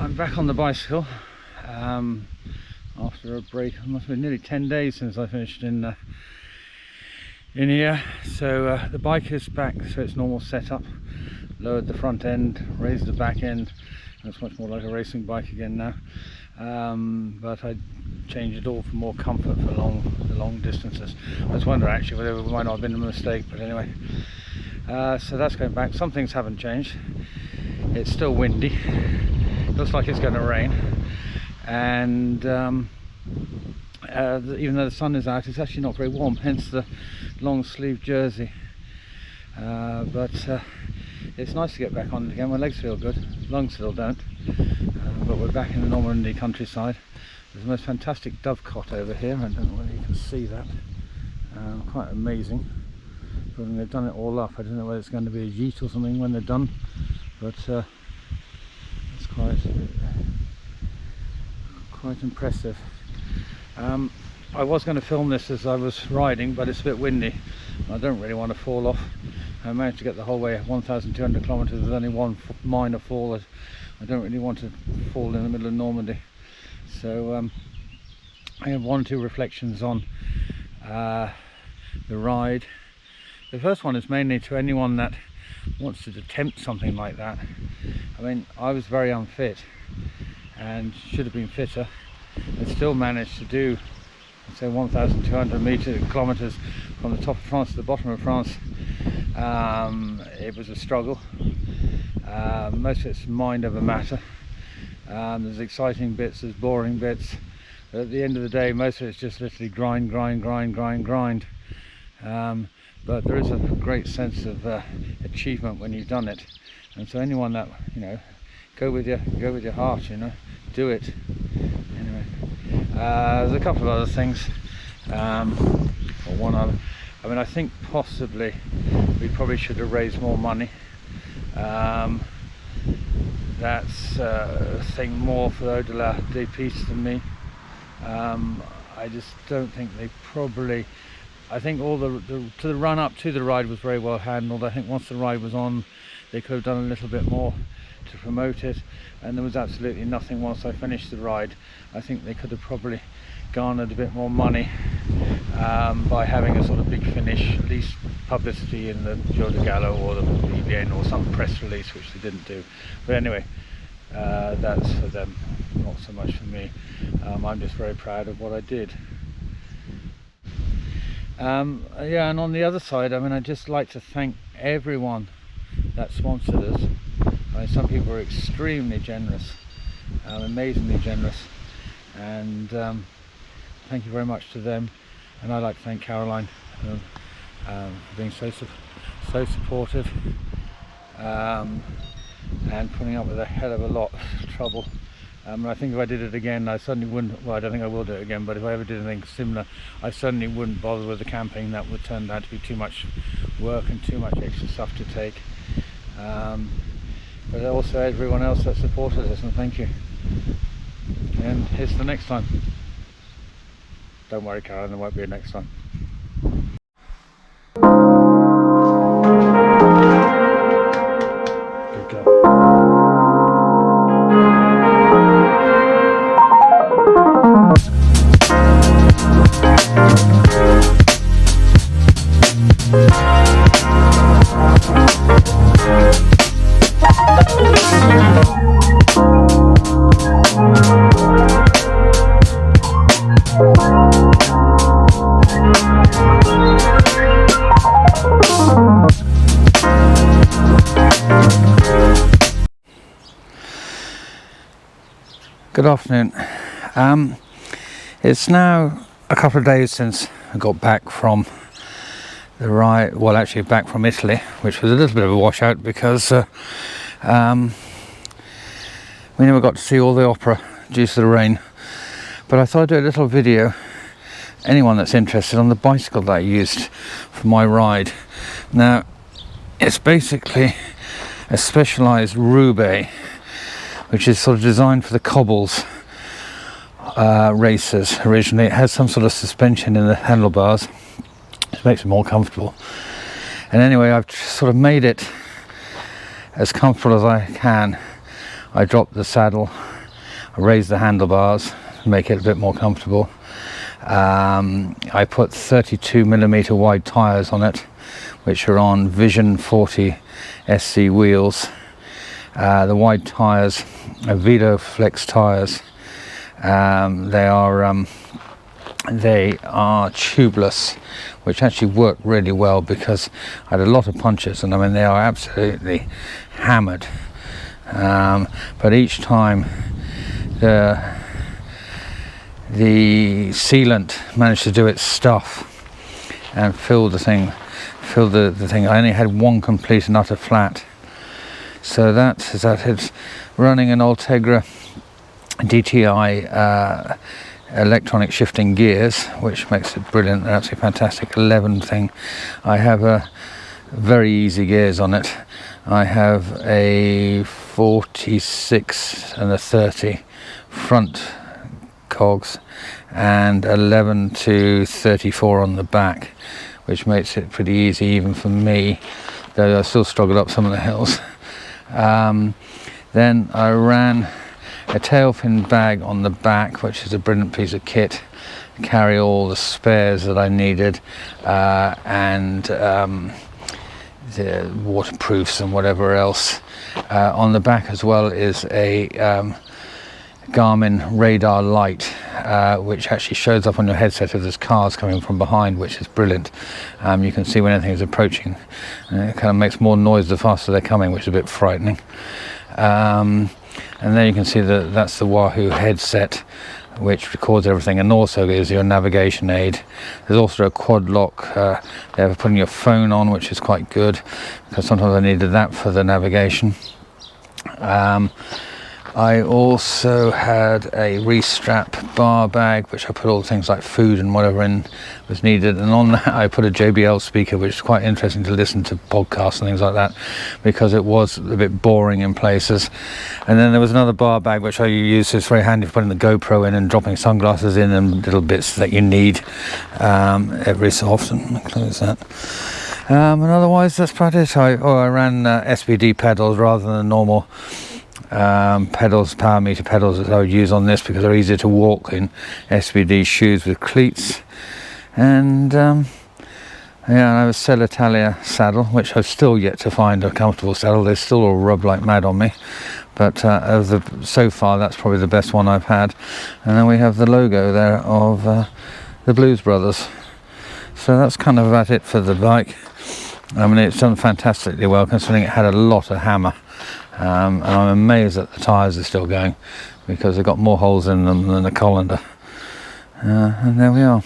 I'm back on the bicycle after a break. It must have been nearly 10 days since I finished in here. So the bike is back to its normal setup. Lowered the front end, raised the back end. It's much more like a racing bike again now. But I changed it all for more comfort for the long distances. I was wondering actually whether it might not have been a mistake, but anyway. So that's going back. Some things haven't changed. It's still windy. Looks like it's going to rain, and even though the sun is out, it's actually not very warm, hence the long sleeve jersey. But it's nice to get back on it again. My legs feel good, lungs still don't, but we're back in the Normandy countryside. There's the most fantastic dovecot over here. I don't know whether you can see that. Quite amazing. But they've done it all up. I don't know whether it's going to be a yeet or something when they're done, but it's quite impressive. I was going to film this as I was riding, but it's a bit windy. I don't really want to fall off. I managed to get the whole way 1,200 kilometers with only one minor fall. I don't really want to fall in the middle of Normandy. So I have one or two reflections on the ride. The first one is mainly to anyone that wants to attempt something like that. I mean, I was very unfit and should have been fitter, and still managed to do, say, 1,200 kilometers from the top of France to the bottom of France. It was a struggle. Most of it's mind over matter. There's exciting bits, there's boring bits, but at the end of the day most of it's just literally grind. But there is a great sense of achievement when you've done it, and so anyone that, you know, go with your heart, you know, do it. Anyway, there's a couple of other things, or one other. I mean, I think possibly we probably should have raised more money. That's a thing more for the ADDP than me. I just don't think they probably. I think all the run up to the ride was very well handled. I think once the ride was on, they could have done a little bit more to promote it, and there was absolutely nothing once I finished the ride. I think they could have probably garnered a bit more money by having a sort of big finish, at least publicity in the Jour de Gallo or the BBN or some press release, which they didn't do. But anyway, that's for them, not so much for me. I'm just very proud of what I did. Yeah, and on the other side, I mean, I'd just like to thank everyone that sponsored us. I mean, some people were extremely generous, amazingly generous, and thank you very much to them. And I'd like to thank Caroline for being so supportive, and putting up with a hell of a lot of trouble. I think if I did it again, I certainly wouldn't, well, I don't think I will do it again, but if I ever did anything similar, I certainly wouldn't bother with the camping. That would turn out to be too much work and too much extra stuff to take. But also everyone else that supported us, and thank you. And here's the next time. Don't worry, Caroline, there won't be a next time. Good girl. Good afternoon. It's now a couple of days since I got back from the ride, well, actually back from Italy, which was a little bit of a washout because we never got to see all the opera due to the rain. But I thought I'd do a little video, anyone that's interested, on the bicycle that I used for my ride. Now, it's basically a specialized Roubaix, which is sort of designed for the cobbles racers originally. It has some sort of suspension in the handlebars, which makes it more comfortable. And anyway, I've sort of made it as comfortable as I can. I dropped the saddle, I raised the handlebars to make it a bit more comfortable. I put 32mm wide tyres on it, which are on Vision 40 SC wheels. The wide tyres are Veloflex tyres. They are tubeless, which actually work really well because I had a lot of punches, and I mean they are absolutely hammered. But each time the sealant managed to do its stuff and fill the thing. I only had one complete and utter flat. So that is that. It's running an Ultegra DTI electronic shifting gears, which makes it brilliant. They're absolutely fantastic. 11 thing. I have a very easy gears on it. I have a 46 and a 30 front cogs and 11 to 34 on the back, which makes it pretty easy even for me, though I still struggled up some of the hills. Then I ran a tail fin bag on the back, which is a brilliant piece of kit to carry all the spares that I needed, and the waterproofs and whatever else. On the back as well is a Garmin radar light, which actually shows up on your headset if there's cars coming from behind, which is brilliant. You can see when anything is approaching, and it kind of makes more noise the faster they're coming, which is a bit frightening. And then you can see that that's the Wahoo headset, which records everything and also gives you a navigation aid. There's also a quad lock there for putting your phone on, which is quite good because sometimes I needed that for the navigation. I also had a restrap bar bag, which I put all things like food and whatever in was needed, and on that I put a JBL speaker, which is quite interesting to listen to podcasts and things like that, because it was a bit boring in places. And then there was another bar bag which I use. It's very handy for putting the GoPro in and dropping sunglasses in and little bits that you need every so often. Close that. And otherwise that's about it. I ran SBD pedals rather than normal pedals, power meter pedals that I would use on this, because they're easier to walk in SBD shoes with cleats. And I have a Celitalia saddle, which I've still yet to find a comfortable saddle. They still all rub like mad on me, but so far that's probably the best one I've had. And then we have the logo there of the Blues Brothers. So that's kind of about it for the bike. I mean, it's done fantastically well considering it had a lot of hammer. And I'm amazed that the tyres are still going, because they've got more holes in them than a colander. And there we are.